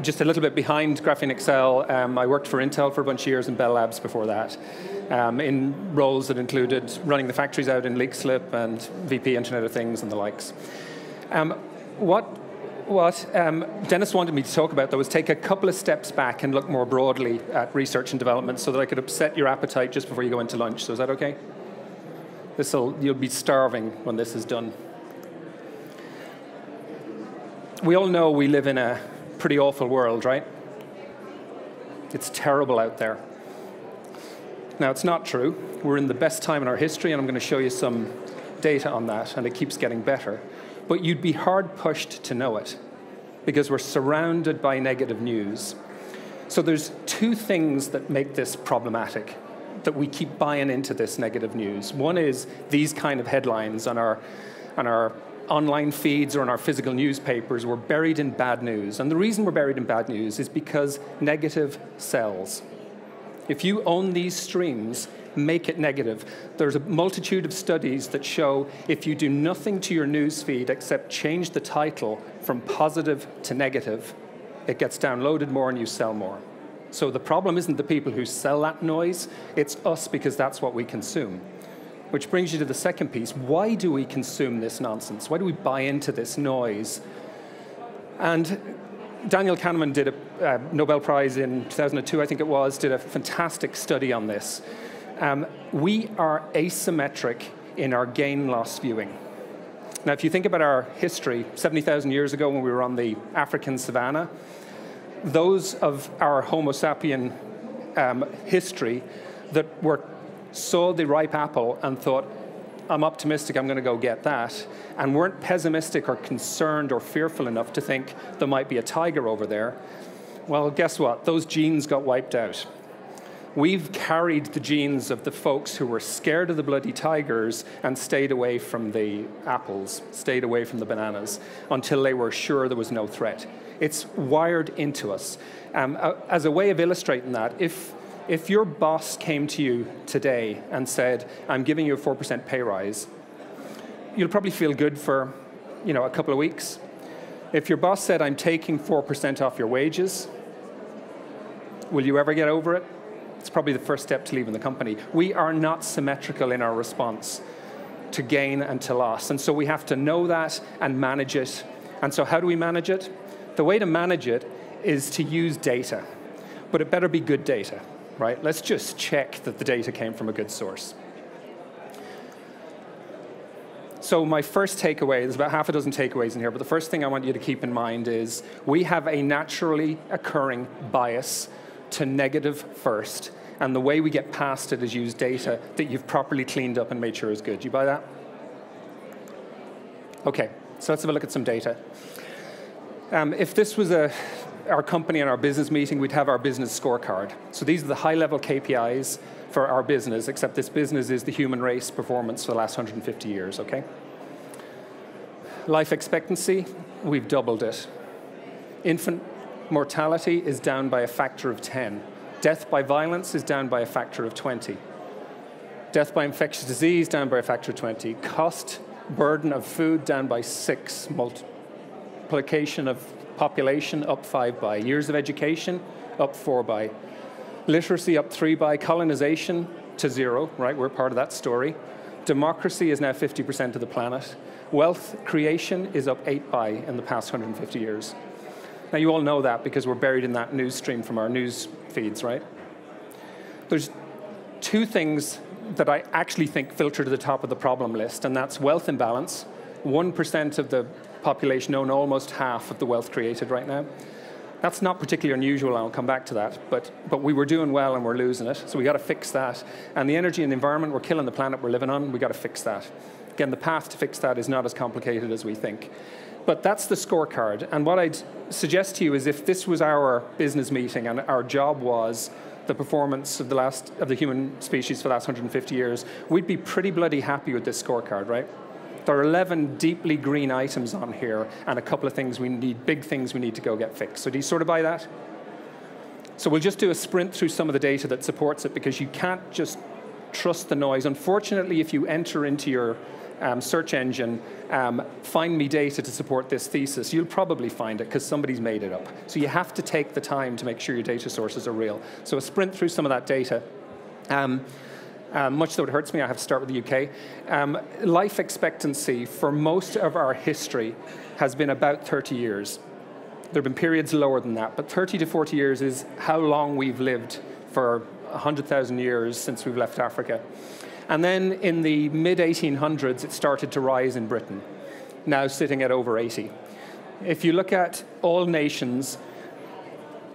just a little bit behind grapheneXL, I worked for Intel for a bunch of years and Bell Labs before that, in roles that included running the factories out in Leakslip and VP Internet of Things and the likes. What Dennis wanted me to talk about, though, was take a couple of steps back and look more broadly at research and development so that I could upset your appetite just before you go into lunch. So is that okay? You'll be starving when this is done. We all know we live in a pretty awful world, right? It's terrible out there. Now, it's not true. We're in the best time in our history, and I'm going to show you some data on that, and it keeps getting better. But you'd be hard-pushed to know it, because we're surrounded by negative news. So there's two things that make this problematic, that we keep buying into this negative news. One is these kind of headlines on our online feeds or in our physical newspapers. We're buried in bad news. And the reason we're buried in bad news is because negative sells. If you own these streams, make it negative. There's a multitude of studies that show if you do nothing to your news feed except change the title from positive to negative, it gets downloaded more and you sell more. So the problem isn't the people who sell that noise, it's us because that's what we consume. Which brings you to the second piece. Why do we consume this nonsense? Why do we buy into this noise? And Daniel Kahneman did a Nobel Prize in 2002, I think it was, did a fantastic study on this. We are asymmetric in our gain-loss viewing. Now, if you think about our history, 70,000 years ago when we were on the African savanna, those of our Homo sapien history that saw the ripe apple and thought, I'm optimistic, I'm going to go get that, and weren't pessimistic or concerned or fearful enough to think there might be a tiger over there, well, guess what? Those genes got wiped out. We've carried the genes of the folks who were scared of the bloody tigers and stayed away from the apples, stayed away from the bananas, until they were sure there was no threat. It's wired into us. As a way of illustrating that, if your boss came to you today and said, I'm giving you a 4% pay rise, you'll probably feel good for a couple of weeks. If your boss said, I'm taking 4% off your wages, will you ever get over it? It's probably the first step to leaving the company. We are not symmetrical in our response to gain and to loss. And so we have to know that and manage it. And so how do we manage it? The way to manage it is to use data. But it better be good data. Right? Let's just check that the data came from a good source. So my first takeaway, there's about half a dozen takeaways in here, but the first thing I want you to keep in mind is we have a naturally occurring bias to negative first, and the way we get past it is use data that you've properly cleaned up and made sure is good. You buy that? Okay, so let's have a look at some data. If this was our company and our business meeting, we'd have our business scorecard. So these are the high-level KPIs for our business, except this business is the human race performance for the last 150 years, okay? Life expectancy, we've doubled it. Infant mortality is down by a factor of 10. Death by violence is down by a factor of 20. Death by infectious disease down by a factor of 20. Cost, burden of food down by 6. Multiplication of population up 5 by. Years of education up 4 by. Literacy up 3 by. Colonization to 0, right? We're part of that story. Democracy is now 50% of the planet. Wealth creation is up 8 by in the past 150 years. Now, you all know that because we're buried in that news stream from our news feeds, right? There's two things that I actually think filter to the top of the problem list, and that's wealth imbalance. 1% of the population own almost half of the wealth created right now. That's not particularly unusual, and I'll come back to that, but we were doing well and we're losing it, so we got to fix that. And the energy and the environment, we're killing the planet we're living on, we got to fix that. Again, the path to fix that is not as complicated as we think. But that's the scorecard, and what I'd suggest to you is if this was our business meeting and our job was the performance of the human species for the last 150 years, we'd be pretty bloody happy with this scorecard, right? There are 11 deeply green items on here and a couple of things we need, big things we need to go get fixed. So do you sort of buy that? So we'll just do a sprint through some of the data that supports it because you can't just trust the noise. Unfortunately, if you enter into your search engine, find me data to support this thesis, you'll probably find it because somebody's made it up. So you have to take the time to make sure your data sources are real. So a sprint through some of that data. Much though it hurts me, I have to start with the UK. Life expectancy for most of our history has been about 30 years. There have been periods lower than that, but 30 to 40 years is how long we've lived for 100,000 years since we've left Africa. And then in the mid-1800s, it started to rise in Britain, now sitting at over 80. If you look at all nations,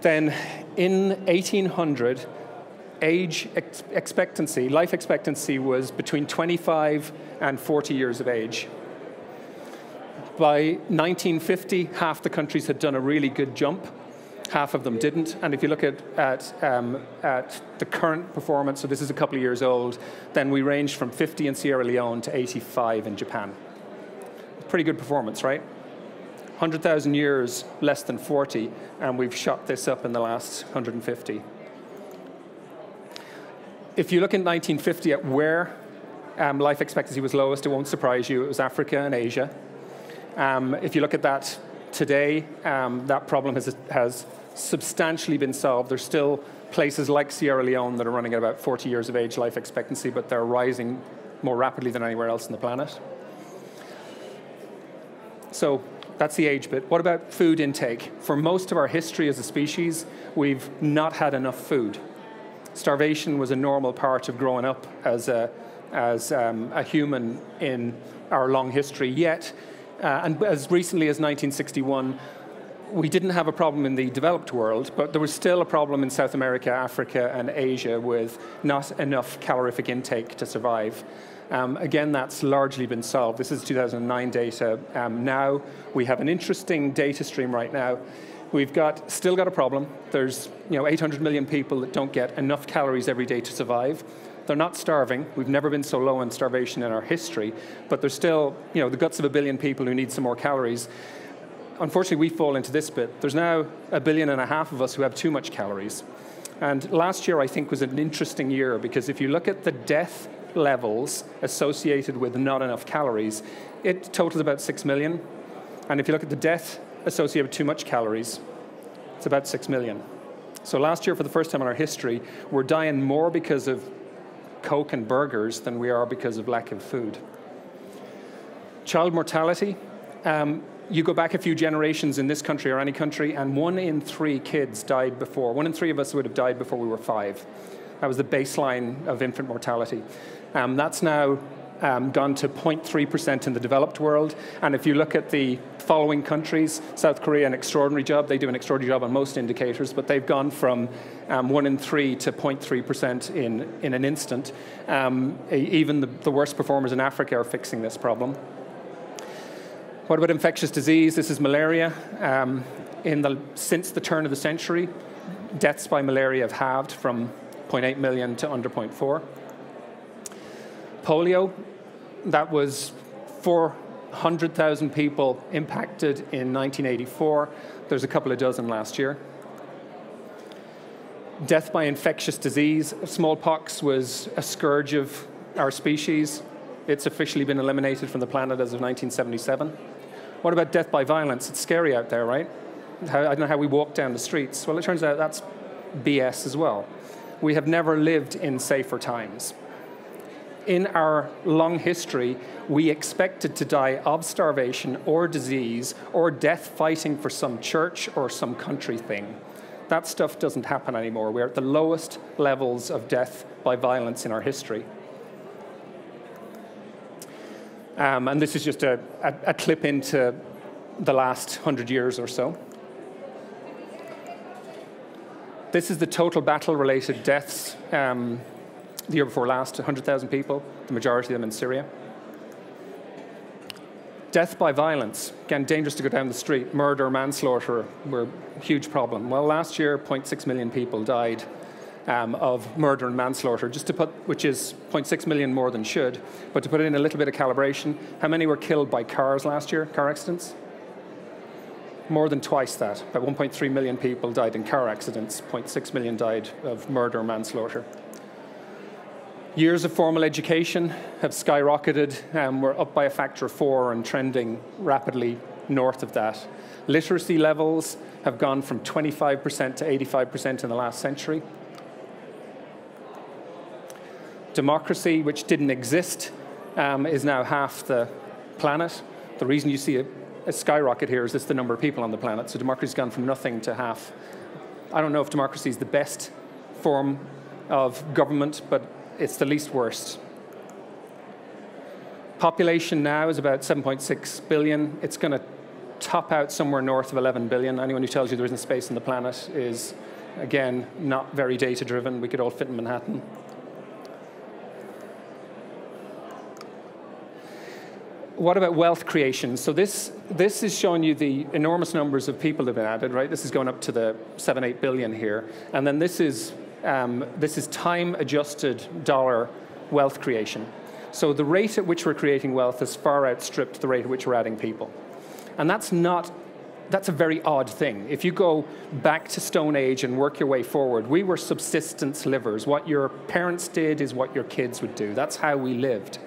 then in 1800, life expectancy was between 25 and 40 years of age. By 1950, half the countries had done a really good jump. Half of them didn't. And if you look at the current performance, so this is a couple of years old, then we ranged from 50 in Sierra Leone to 85 in Japan. Pretty good performance, right? 100,000 years, less than 40, and we've shot this up in the last 150. If you look in 1950 at where life expectancy was lowest, it won't surprise you, it was Africa and Asia. If you look at that today, that problem has substantially been solved. There's still places like Sierra Leone that are running at about 40 years of age life expectancy, but they're rising more rapidly than anywhere else on the planet. So that's the age bit. What about food intake? For most of our history as a species, we've not had enough food. Starvation was a normal part of growing up as a human in our long history, yet, and as recently as 1961, we didn't have a problem in the developed world, but there was still a problem in South America, Africa, and Asia with not enough calorific intake to survive. Again, that's largely been solved. This is 2009 data. Now we have an interesting data stream right now. We've still got a problem. There's 800 million people that don't get enough calories every day to survive. They're not starving. We've never been so low on starvation in our history, but there's still the guts of 1 billion people who need some more calories. Unfortunately, we fall into this bit. There's now 1.5 billion of us who have too much calories. And last year, I think, was an interesting year because if you look at the death levels associated with not enough calories, it totals about 6 million. And if you look at the death associated with too much calories, it's about 6 million. So last year, for the first time in our history, we're dying more because of Coke and burgers than we are because of lack of food. Child mortality. You go back a few generations in this country or any country, and 1 in 3 kids died before. 1 in 3 of us would have died before we were 5. That was the baseline of infant mortality. That's now gone to 0.3% in the developed world. And if you look at the following countries, South Korea, an extraordinary job. They do an extraordinary job on most indicators, but they've gone from 1 in 3 to 0.3% in an instant. Even the worst performers in Africa are fixing this problem. What about infectious disease? This is malaria. Since the turn of the century, deaths by malaria have halved from 0.8 million to under 0.4. Polio, that was 400,000 people impacted in 1984. There's a couple of dozen last year. Death by infectious disease. Smallpox was a scourge of our species. It's officially been eliminated from the planet as of 1977. What about death by violence? It's scary out there, right? I don't know how we walk down the streets. Well, it turns out that's BS as well. We have never lived in safer times. In our long history, we expected to die of starvation or disease or death fighting for some church or some country thing. That stuff doesn't happen anymore. We're at the lowest levels of death by violence in our history. And this is just a clip into the last 100 years or so. This is the total battle-related deaths. The year before last, 100,000 people, the majority of them in Syria. Death by violence. Again, dangerous to go down the street. Murder, manslaughter were a huge problem. Well, last year, 0.6 million people died of murder and manslaughter, which is 0.6 million more than should. But to put it in a little bit of calibration, how many were killed by cars last year, car accidents? More than twice that. About 1.3 million people died in car accidents. 0.6 million died of murder or manslaughter. Years of formal education have skyrocketed. We're up by a factor of 4 and trending rapidly north of that. Literacy levels have gone from 25% to 85% in the last century. Democracy, which didn't exist, is now half the planet. The reason you see a skyrocket here is just the number of people on the planet. So democracy's gone from nothing to half. I don't know if democracy is the best form of government, but it's the least worst. Population now is about 7.6 billion. It's going to top out somewhere north of 11 billion. Anyone who tells you there isn't space on the planet is, again, not very data-driven. We could all fit in Manhattan. What about wealth creation? So this is showing you the enormous numbers of people that have been added, right? This is going up to the 7-8 billion here. And then this is time-adjusted dollar wealth creation. So the rate at which we're creating wealth has far outstripped the rate at which we're adding people. And that's a very odd thing. If you go back to Stone Age and work your way forward, we were subsistence livers. What your parents did is what your kids would do. That's how we lived.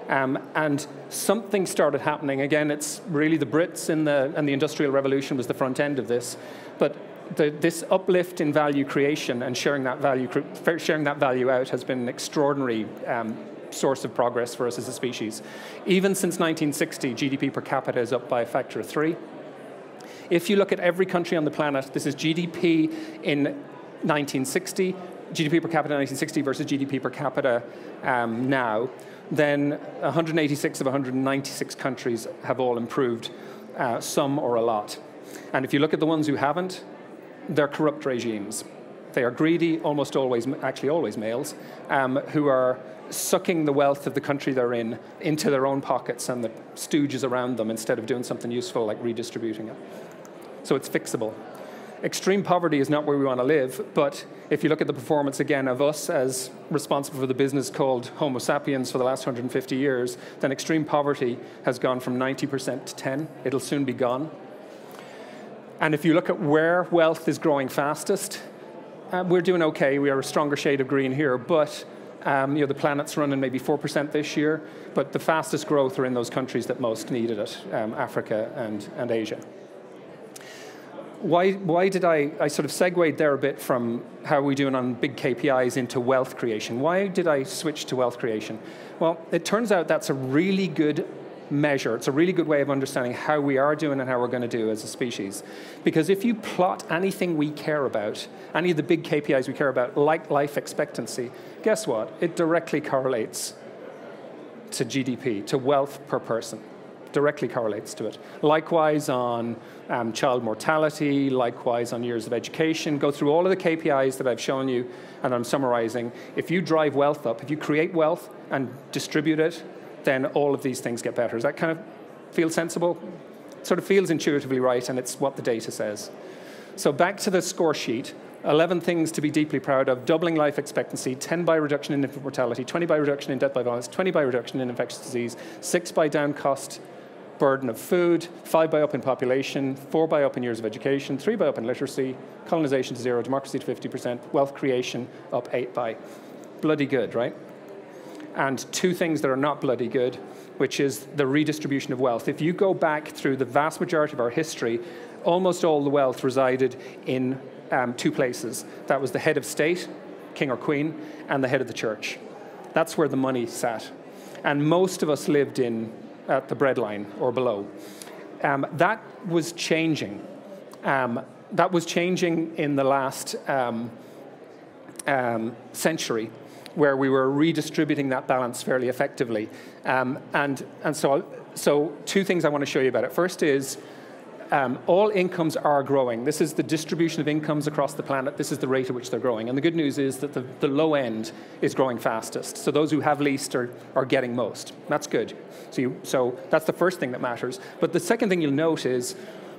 And something started happening. Again, it's really the Brits and the Industrial Revolution was the front end of this. But this uplift in value creation and sharing that value out has been an extraordinary source of progress for us as a species. Even since 1960, GDP per capita is up by a factor of 3. If you look at every country on the planet, this is GDP in 1960, GDP per capita in 1960 versus GDP per capita now, then 186 of 196 countries have all improved, some or a lot. And if you look at the ones who haven't, they're corrupt regimes. They are greedy, almost always, actually always males, who are sucking the wealth of the country they're in into their own pockets and the stooges around them instead of doing something useful like redistributing it. So it's fixable. Extreme poverty is not where we want to live, but if you look at the performance again of us as responsible for the business called Homo sapiens for the last 150 years, then extreme poverty has gone from 90% to 10. It'll soon be gone. And if you look at where wealth is growing fastest, we're doing okay. We are a stronger shade of green here, but the planet's running maybe 4% this year, but the fastest growth are in those countries that most needed it, Africa and Asia. Why did I sort of segued there a bit from how are we doing on big KPIs into wealth creation? Why did I switch to wealth creation? Well, it turns out that's a really good measure. It's a really good way of understanding how we are doing and how we're going to do as a species. Because if you plot anything we care about, any of the big KPIs we care about, like life expectancy, guess what? It directly correlates to GDP, to wealth per person. Directly correlates to it. Likewise on child mortality, likewise on years of education. Go through all of the KPIs that I've shown you and I'm summarizing. If you drive wealth up, if you create wealth and distribute it, then all of these things get better. Does that kind of feel sensible? It sort of feels intuitively right, and it's what the data says. So back to the score sheet. 11 things to be deeply proud of: doubling life expectancy, 10 by reduction in infant mortality, 20 by reduction in death by violence, 20 by reduction in infectious disease, 6 by down cost burden of food, 5 by up in population, 4 by up in years of education, 3 by up in literacy, colonization to 0, democracy to 50%, wealth creation up 8 by. Bloody good, right? And 2 things that are not bloody good, which is the redistribution of wealth. If you go back through the vast majority of our history, almost all the wealth resided in 2 places. That was the head of state, king or queen, and the head of the church. That's where the money sat. And most of us lived at the breadline or below. That was changing. That was changing in the last century, where we were redistributing that balance fairly effectively. So 2 things I want to show you about it. First is all incomes are growing. This is the distribution of incomes across the planet. This is the rate at which they're growing. And the good news is that the low end is growing fastest. So those who have least are getting most. That's good. So that's the first thing that matters. But the second thing you'll note is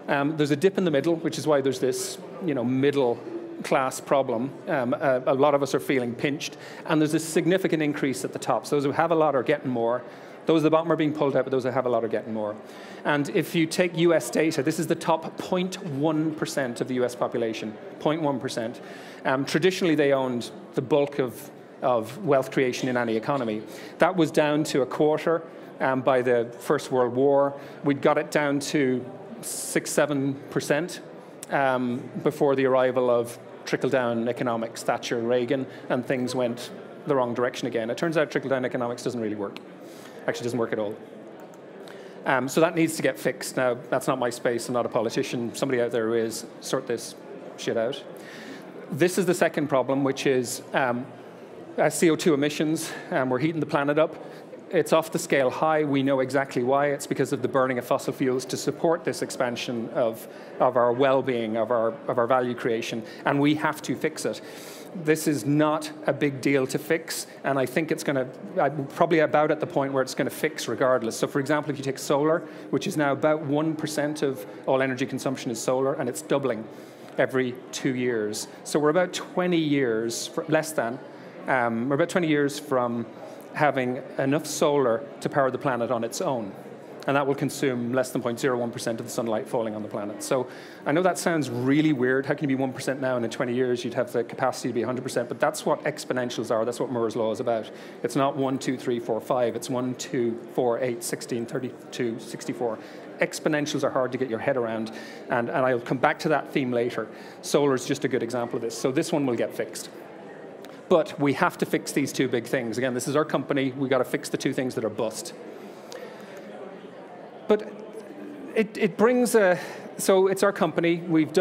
there's a dip in the middle, which is why there's this middle class problem. A lot of us are feeling pinched. And there's a significant increase at the top. So those who have a lot are getting more. Those at the bottom are being pulled out, but those that have a lot are getting more. And if you take US data, this is the top 0.1% of the US population, 0.1%. Traditionally, they owned the bulk of of wealth creation in any economy. That was down to a quarter by the First World War. We'd got it down to 6–7% before the arrival of trickle-down economics, Thatcher, Reagan, and things went the wrong direction again. It turns out trickle-down economics doesn't really work. Actually doesn't work at all. So that needs to get fixed. Now, that's not my space. I'm not a politician. Somebody out there who is. Sort this shit out. This is the second problem, which is CO2 emissions. We're heating the planet up. It's off the scale high. We know exactly why. It's because of the burning of fossil fuels to support this expansion of our well-being, of our value creation, and we have to fix it. This is not a big deal to fix, and I think it's going to, probably about at the point where it's going to fix regardless. So for example, if you take solar, which is now about 1% of all energy consumption is solar, and it's doubling every 2 years. So we're about 20 years, less than, we're about 20 years from having enough solar to power the planet on its own. And that will consume less than 0.01% of the sunlight falling on the planet. So I know that sounds really weird. How can you be 1% now, and in 20 years you'd have the capacity to be 100%? But that's what exponentials are. That's what Moore's law is about. It's not 1, 2, 3, 4, 5. It's 1, 2, 4, 8, 16, 32, 64. Exponentials are hard to get your head around. And I'll come back to that theme later. Solar is just a good example of this. So this one will get fixed. But we have to fix these two big things. Again, this is our company. We've got to fix the two things that are bust. But it brings so it's our company. We've a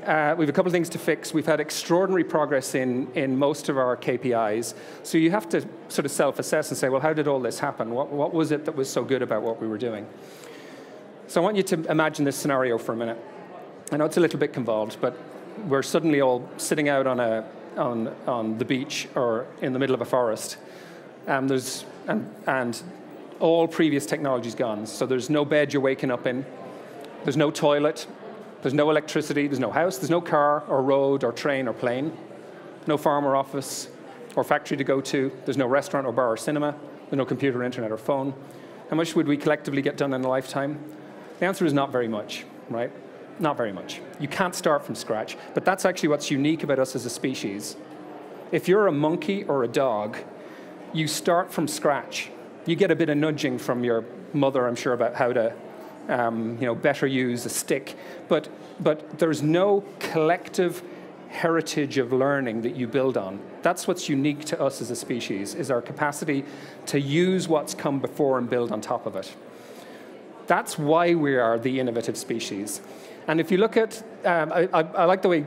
couple of things to fix. We've had extraordinary progress in most of our KPIs. So you have to sort of self-assess and say, well, how did all this happen? What was it that was so good about what we were doing? So I want you to imagine this scenario for a minute. I know it's a little bit convolved, but we're suddenly all sitting out on the beach or in the middle of a forest. And all previous technology's gone. So there's no bed you're waking up in. There's no toilet. There's no electricity. There's no house. There's no car or road or train or plane. No farm or office or factory to go to. There's no restaurant or bar or cinema. There's no computer, internet, or phone. How much would we collectively get done in a lifetime? The answer is not very much, right? Not very much. You can't start from scratch. But that's actually what's unique about us as a species. If you're a monkey or a dog, you start from scratch. You get a bit of nudging from your mother, I'm sure, about how to better use a stick. But there's no collective heritage of learning that you build on. That's what's unique to us as a species, is our capacity to use what's come before and build on top of it. That's why we are the innovative species. And if you look at, I like the way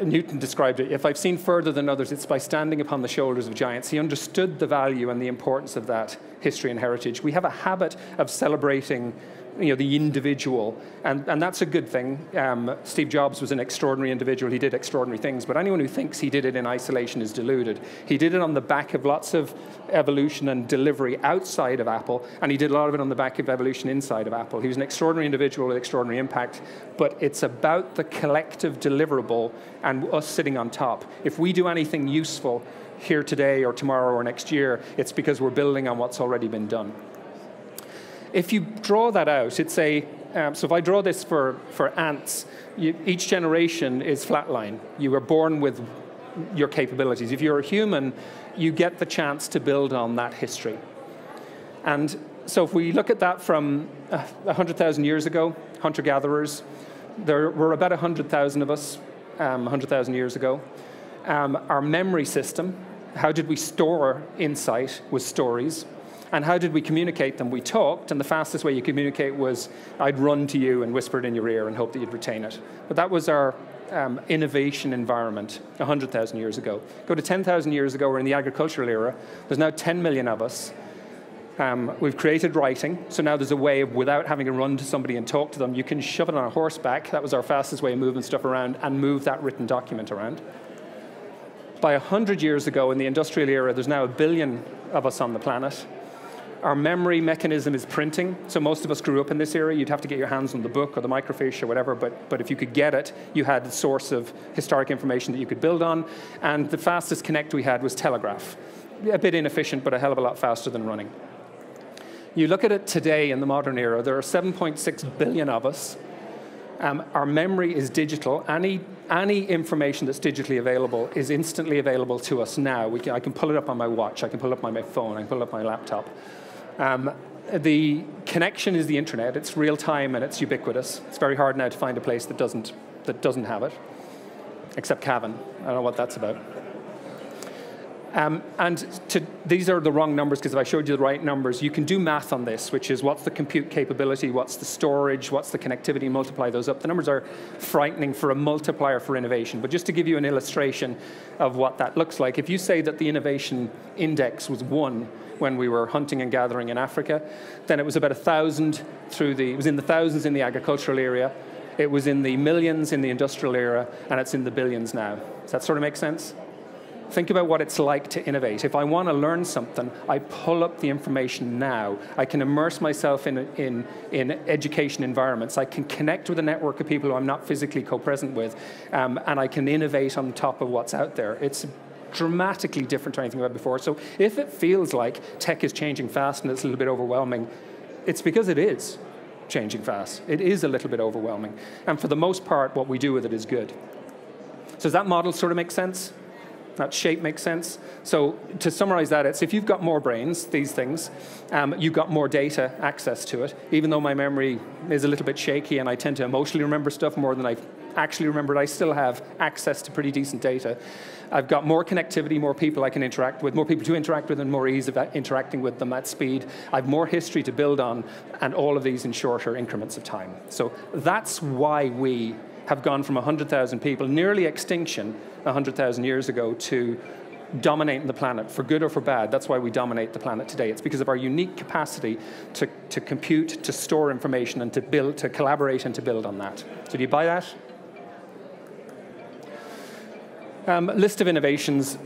Newton described it. If I've seen further than others, it's by standing upon the shoulders of giants. He understood the value and the importance of that history and heritage. We have a habit of celebrating the individual, and that's a good thing. Steve Jobs was an extraordinary individual. He did extraordinary things, but anyone who thinks he did it in isolation is deluded. He did it on the back of lots of evolution and delivery outside of Apple, and he did a lot of it on the back of evolution inside of Apple. He was an extraordinary individual with extraordinary impact, but it's about the collective deliverable and us sitting on top. If we do anything useful here today or tomorrow or next year, it's because we're building on what's already been done. If you draw that out, it's so if I draw this for ants, each generation is flatline. You are born with your capabilities. If you're a human, you get the chance to build on that history. And so if we look at that from 100,000 years ago, hunter-gatherers, there were about 100,000 of us 100,000 years ago. Our memory system, how did we store insight, was stories. And how did we communicate them? We talked, and the fastest way you communicate was I'd run to you and whisper it in your ear and hope that you'd retain it. But that was our innovation environment 100,000 years ago. Go to 10,000 years ago, we're in the agricultural era. There's now 10 million of us. We've created writing, so now there's a way of, without having to run to somebody and talk to them, you can shove it on a horseback. That was our fastest way of moving stuff around and move that written document around. By 100 years ago, in the industrial era, there's now 1 billion of us on the planet. Our memory mechanism is printing, so most of us grew up in this era. You'd have to get your hands on the book or the microfiche or whatever, but if you could get it, you had a source of historic information that you could build on, and the fastest connect we had was telegraph. A bit inefficient, but a hell of a lot faster than running. You look at it today in the modern era, there are 7.6 billion of us. Our memory is digital. Any information that's digitally available is instantly available to us now. I can pull it up on my watch. I can pull it up on my phone. I can pull it up on my laptop. The connection is the internet. It's real time and it's ubiquitous. It's very hard now to find a place that doesn't have it, except Cavan. I don't know what that's about. These are the wrong numbers, because if I showed you the right numbers, you can do math on this, which is what's the compute capability, what's the storage, what's the connectivity, multiply those up. The numbers are frightening for a multiplier for innovation. But just to give you an illustration of what that looks like, if you say that the innovation index was 1 when we were hunting and gathering in Africa, then it was about 1,000 it was in the thousands in the agricultural area, it was in the millions in the industrial era, and it's in the billions now. Does that sort of make sense? Think about what it's like to innovate. If I want to learn something, I pull up the information now. I can immerse myself in education environments. I can connect with a network of people who I'm not physically co-present with, and I can innovate on top of what's out there. It's dramatically different to anything we had before. So if it feels like tech is changing fast and it's a little bit overwhelming, it's because it is changing fast. It is a little bit overwhelming. And for the most part, what we do with it is good. So does that model sort of make sense? That shape makes sense? So to summarize that, it's if you've got more brains, these things, you've got more data access to it. Even though my memory is a little bit shaky and I tend to emotionally remember stuff more than I actually remember it, I still have access to pretty decent data. I've got more connectivity, more people I can interact with, more people to interact with, and more ease of interacting with them at speed. I have more history to build on, and all of these in shorter increments of time. So that's why we have gone from 100,000 people, nearly extinction 100,000 years ago, to dominating the planet, for good or for bad. That's why we dominate the planet today. It's because of our unique capacity to compute, to store information, and to build, to collaborate and to build on that. So do you buy that? List of innovations.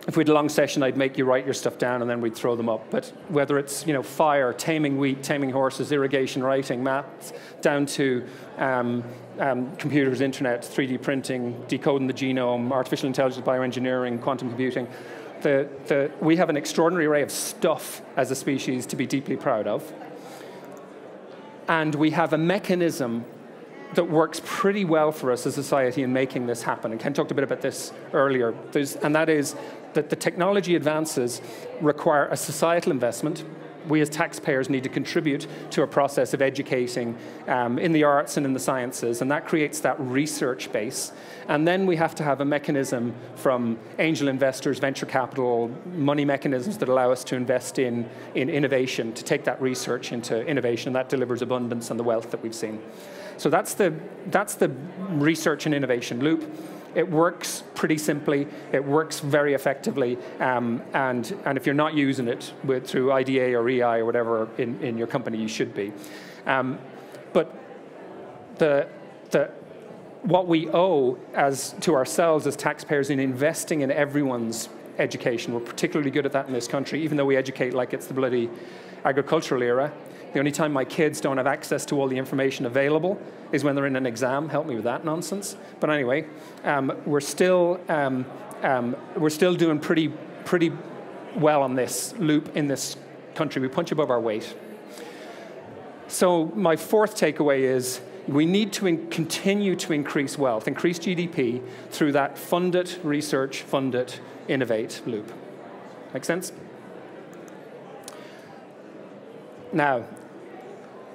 If we had a long session, I'd make you write your stuff down and then we'd throw them up. But whether it's fire, taming wheat, taming horses, irrigation, writing, maths, down to computers, internet, 3D printing, decoding the genome, artificial intelligence, bioengineering, quantum computing, we have an extraordinary array of stuff as a species to be deeply proud of. And we have a mechanism that works pretty well for us as a society in making this happen. And Ken talked a bit about this earlier. And that is that the technology advances require a societal investment. We as taxpayers need to contribute to a process of educating in the arts and in the sciences, and that creates that research base. And then we have to have a mechanism from angel investors, venture capital, money mechanisms that allow us to invest in innovation, to take that research into innovation, and that delivers abundance and the wealth that we've seen. So that's the research and innovation loop. It works pretty simply. It works very effectively. And if you're not using it through IDA or EI or whatever in your company, you should be. But what we owe to ourselves as taxpayers in investing in everyone's education, we're particularly good at that in this country, even though we educate like it's the bloody agricultural era. The only time my kids don't have access to all the information available is when they're in an exam. Help me with that nonsense. But anyway, we're still doing pretty well on this loop in this country. We punch above our weight. So my fourth takeaway is we need to continue to increase wealth, increase GDP through that fund it, research, fund it, innovate loop. Make sense? Now,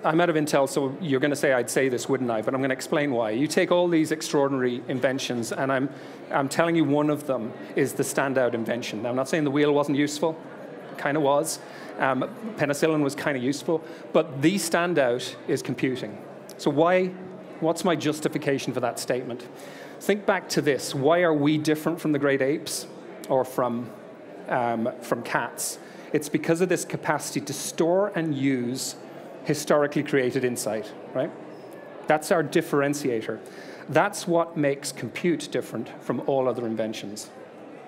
I'm out of Intel, so you're going to say I'd say this, wouldn't I? But I'm going to explain why. You take all these extraordinary inventions, and I'm telling you one of them is the standout invention. Now, I'm not saying the wheel wasn't useful. It kind of was. Penicillin was kind of useful. But the standout is computing. So what's my justification for that statement? Think back to this. Why are we different from the great apes or from cats? It's because of this capacity to store and use historically created insight, right? That's our differentiator. That's what makes compute different from all other inventions.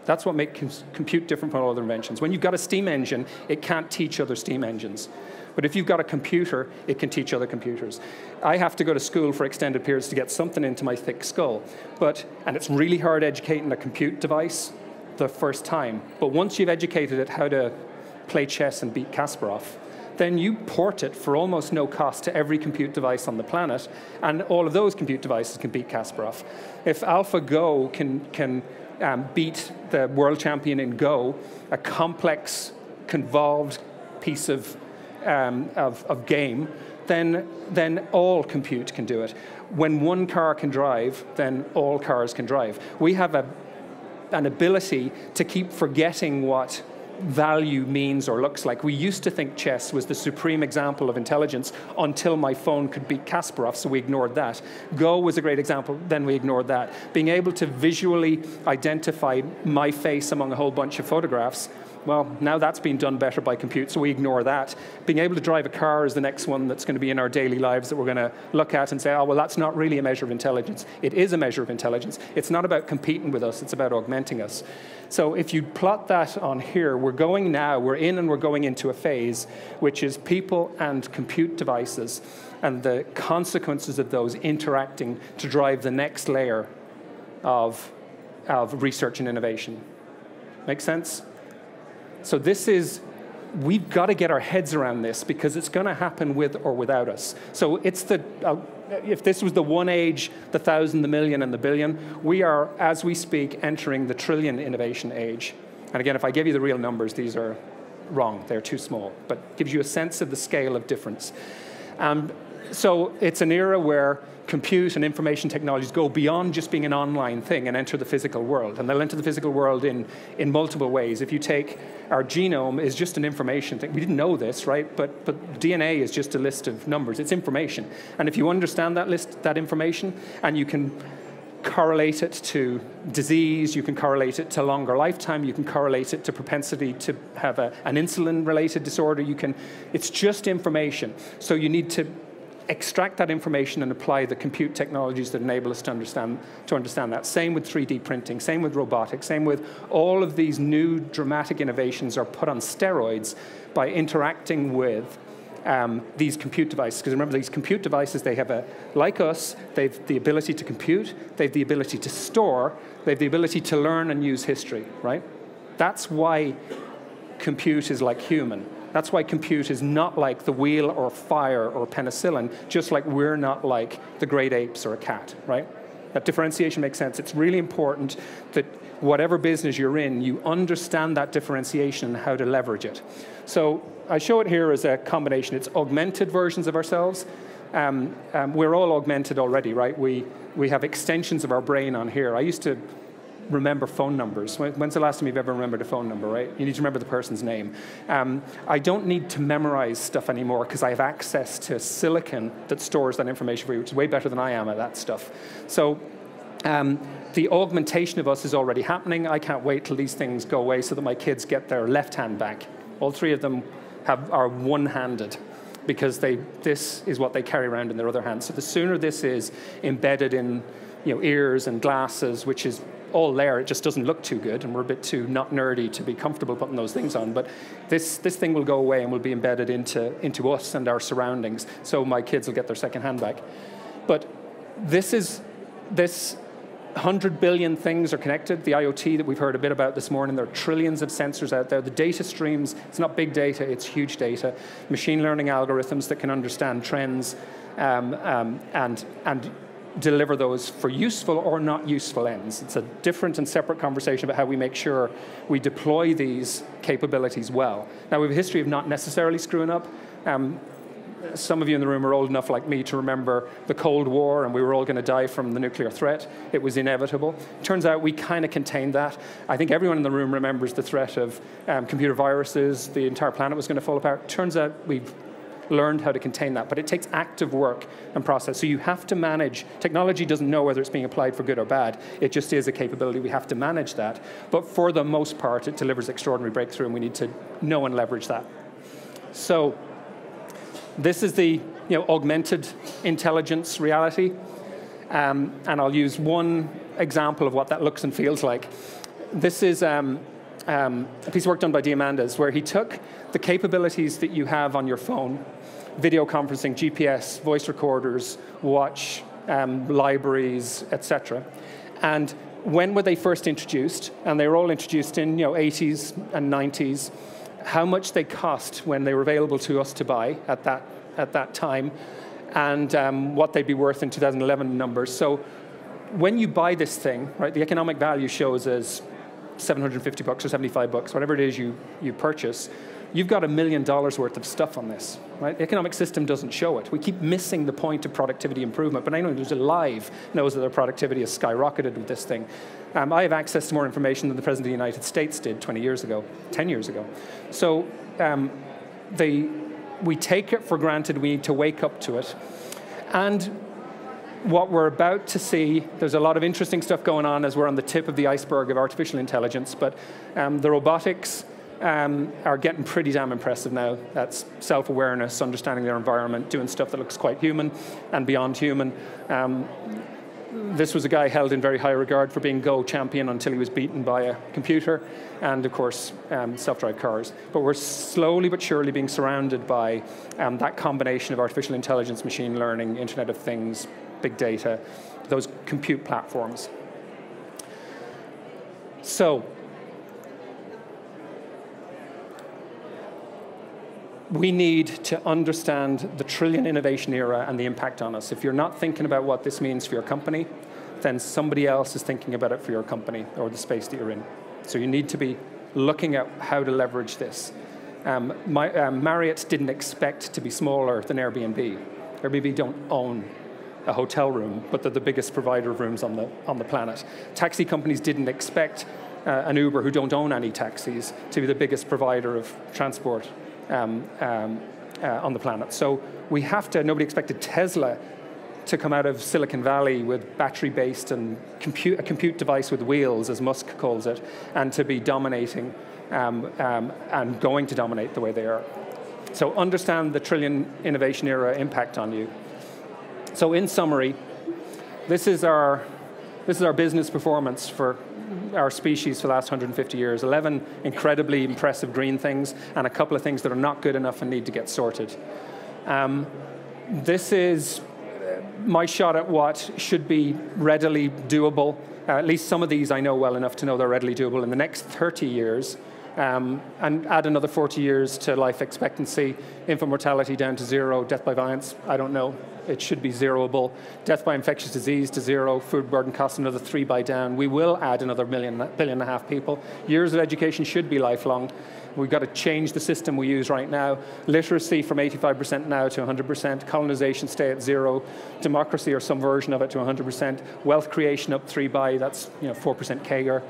That's what makes compute different from all other inventions. When you've got a steam engine, it can't teach other steam engines. But if you've got a computer, it can teach other computers. I have to go to school for extended periods to get something into my thick skull. And it's really hard educating a compute device the first time. But once you've educated it how to play chess and beat Kasparov, then you port it for almost no cost to every compute device on the planet, and all of those compute devices can beat Kasparov. If AlphaGo can beat the world champion in Go, a complex, convolved piece of game, then all compute can do it. When one car can drive, then all cars can drive. We have an ability to keep forgetting what value means or looks like. We used to think chess was the supreme example of intelligence until my phone could beat Kasparov, so we ignored that. Go was a great example, then we ignored that. Being able to visually identify my face among a whole bunch of photographs, well, now that's been done better by compute, so we ignore that. Being able to drive a car is the next one that's going to be in our daily lives that we're going to look at and say, oh, well, that's not really a measure of intelligence. It is a measure of intelligence. It's not about competing with us, it's about augmenting us. So if you plot that on here, we're going into a phase which is people and compute devices and the consequences of those interacting to drive the next layer of research and innovation. Make sense? So we've got to get our heads around this because it's going to happen with or without us. So it's if this was the one age, the 1,000, the million, and the billion, we are, as we speak, entering the trillion innovation age. And again, if I give you the real numbers, these are wrong. They're too small, but gives you a sense of the scale of difference. So it's an era where compute and information technologies go beyond just being an online thing and enter the physical world. And they'll enter the physical world in multiple ways. If you take our genome is just an information thing. We didn't know this, right? But DNA is just a list of numbers. It's information. And if you understand that information, and you can correlate it to disease, you can correlate it to longer lifetime, you can correlate it to propensity to have an insulin-related disorder, it's just information. So you need to extract that information and apply the compute technologies that enable us to understand that. Same with 3D printing, same with robotics, same with all of these new dramatic innovations are put on steroids by interacting with these compute devices. Because remember, these compute devices, like us, they've the ability to compute, they've the ability to store, they've the ability to learn and use history, right? That's why compute is like human. That's why compute is not like the wheel or fire or penicillin, just like we're not like the great apes or a cat, right? That differentiation makes sense. It's really important that whatever business you're in, you understand that differentiation and how to leverage it. So I show it here as a combination. It's augmented versions of ourselves. We're all augmented already, right? We have extensions of our brain on here. I used to remember phone numbers. When's the last time you've ever remembered a phone number, right? You need to remember the person's name. I don't need to memorize stuff anymore because I have access to silicon that stores that information for you, which is way better than I am at that stuff. So the augmentation of us is already happening. I can't wait till these things go away so that my kids get their left hand back. All three of them are one-handed because this is what they carry around in their other hand. So the sooner this is embedded in ears and glasses, which is all there, it just doesn't look too good, and we're a bit too not nerdy to be comfortable putting those things on. But this thing will go away and will be embedded into us and our surroundings, so my kids will get their second hand back. But this 100 billion things are connected. The IoT that we've heard a bit about this morning, there are trillions of sensors out there. The data streams, it's not big data, it's huge data. Machine learning algorithms that can understand trends and deliver those for useful or not useful ends. It's a different and separate conversation about how we make sure we deploy these capabilities well. Now, we have a history of not necessarily screwing up. Some of you in the room are old enough like me to remember the Cold War, and we were all going to die from the nuclear threat. It was inevitable. Turns out we kind of contained that. I think everyone in the room remembers the threat of computer viruses. The entire planet was going to fall apart. Turns out we've learned how to contain that, but it takes active work and process. So you have to manage. Technology doesn't know whether it's being applied for good or bad. It just is a capability. We have to manage that. But for the most part, it delivers extraordinary breakthrough, and we need to know and leverage that. So this is the augmented intelligence reality. And I'll use one example of what that looks and feels like. This is a piece of work done by Diamandas, where he took the capabilities that you have on your phone, video conferencing, GPS, voice recorders, watch, libraries, etc. And when were they first introduced? And they were all introduced in 80s and 90s. how much they cost when they were available to us to buy at that time, and what they'd be worth in 2011 numbers. So when you buy this thing, right, the economic value shows as $750 or $75, whatever it is you purchase. You've got $1 million worth of stuff on this, right? The economic system doesn't show it. We keep missing the point of productivity improvement, but anyone who's alive knows that their productivity has skyrocketed with this thing. I have access to more information than the President of the United States did 20 years ago, 10 years ago. So we take it for granted. We need to wake up to it. And what we're about to see, there's a lot of interesting stuff going on as we're on the tip of the iceberg of artificial intelligence, but the robotics are getting pretty damn impressive now. That's self-awareness, understanding their environment, doing stuff that looks quite human and beyond human. This was a guy held in very high regard for being Go champion until he was beaten by a computer, and of course, self-drive cars. But we're slowly but surely being surrounded by that combination of artificial intelligence, machine learning, Internet of Things, big data, those compute platforms. So, we need to understand the trillion innovation era and the impact on us. If you're not thinking about what this means for your company, then somebody else is thinking about it for your company or the space that you're in. So you need to be looking at how to leverage this. Marriott didn't expect to be smaller than Airbnb. Airbnb don't own a hotel room, but they're the biggest provider of rooms on the planet. Taxi companies didn't expect an Uber, who don't own any taxis, to be the biggest provider of transport on the planet. So we have to, nobody expected Tesla to come out of Silicon Valley with battery-based and a compute device with wheels, as Musk calls it, and to be dominating and going to dominate the way they are. So understand the trillion innovation era impact on you. So in summary, this is our business performance for our species for the last 150 years. 11 incredibly impressive green things, and a couple of things that are not good enough and need to get sorted. This is my shot at what should be readily doable. At least some of these I know well enough to know they're readily doable in the next 30 years. And add another 40 years to life expectancy, infant mortality down to 0, death by violence, I don't know. It should be zeroable. Death by infectious disease to 0, food burden costs another 3 by down. We will add another billion and a half people. Years of education should be lifelong. We've got to change the system we use right now. Literacy from 85% now to 100%. Colonization stay at 0. Democracy or some version of it to 100%. Wealth creation up 3 by, that's 4% CAGR.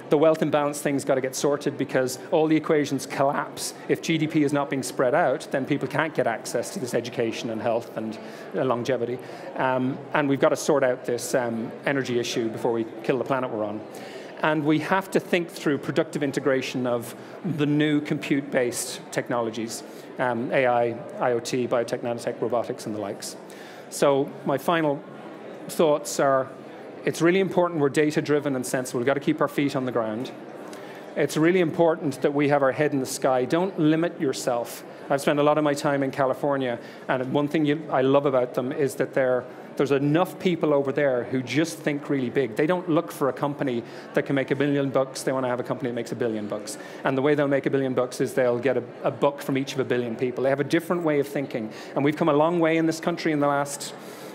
The wealth imbalance thing's got to get sorted because all the equations collapse. If GDP is not being spread out, then people can't get access to this education and health and longevity. And we've got to sort out this energy issue before we kill the planet we're on. And we have to think through productive integration of the new compute-based technologies, AI, IoT, biotech, nanotech, robotics, and the likes. So my final thoughts are, it's really important we're data-driven and sensible. We've got to keep our feet on the ground. It's really important that we have our head in the sky. Don't limit yourself. I've spent a lot of my time in California, and one thing I love about them is that there's enough people over there who just think really big. They don't look for a company that can make $1 billion. They want to have a company that makes $1 billion. And the way they'll make $1 billion is they'll get a buck from each of 1 billion people. They have a different way of thinking. And we've come a long way in this country in the last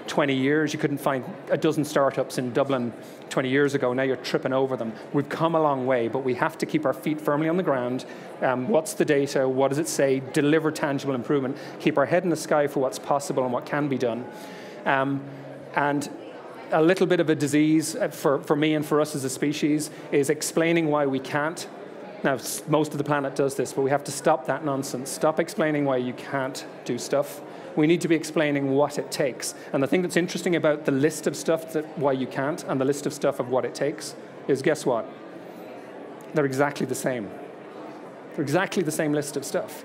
20 years. You couldn't find a dozen startups in Dublin 20 years ago. Now you're tripping over them. We've come a long way, but we have to keep our feet firmly on the ground. What's the data? What does it say? Deliver tangible improvement. Keep our head in the sky for what's possible and what can be done. And a little bit of a disease for me and for us as a species is explaining why we can't. Now, most of the planet does this, but we have to stop that nonsense. Stop explaining why you can't do stuff. We need to be explaining what it takes. And the thing that's interesting about the list of stuff why you can't and the list of stuff of what it takes is, guess what? They're exactly the same. They're exactly the same list of stuff.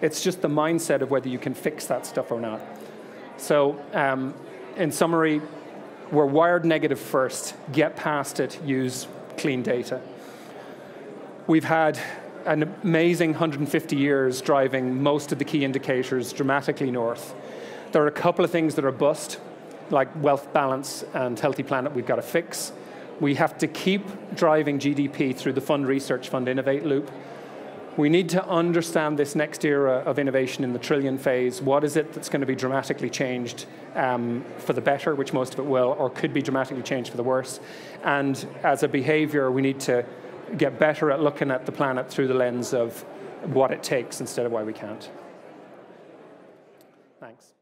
It's just the mindset of whether you can fix that stuff or not. So in summary, we're wired negative first. Get past it. Use clean data. We've had an amazing 150 years driving most of the key indicators dramatically north. There are a couple of things that are bust, like wealth balance and healthy planet we've got to fix. We have to keep driving GDP through the Fund Research Fund Innovate loop. We need to understand this next era of innovation in the trillion phase. What is it that's going to be dramatically changed for the better, which most of it will, or could be dramatically changed for the worse? And as a behavior, we need to get better at looking at the planet through the lens of what it takes instead of why we can't. Thanks.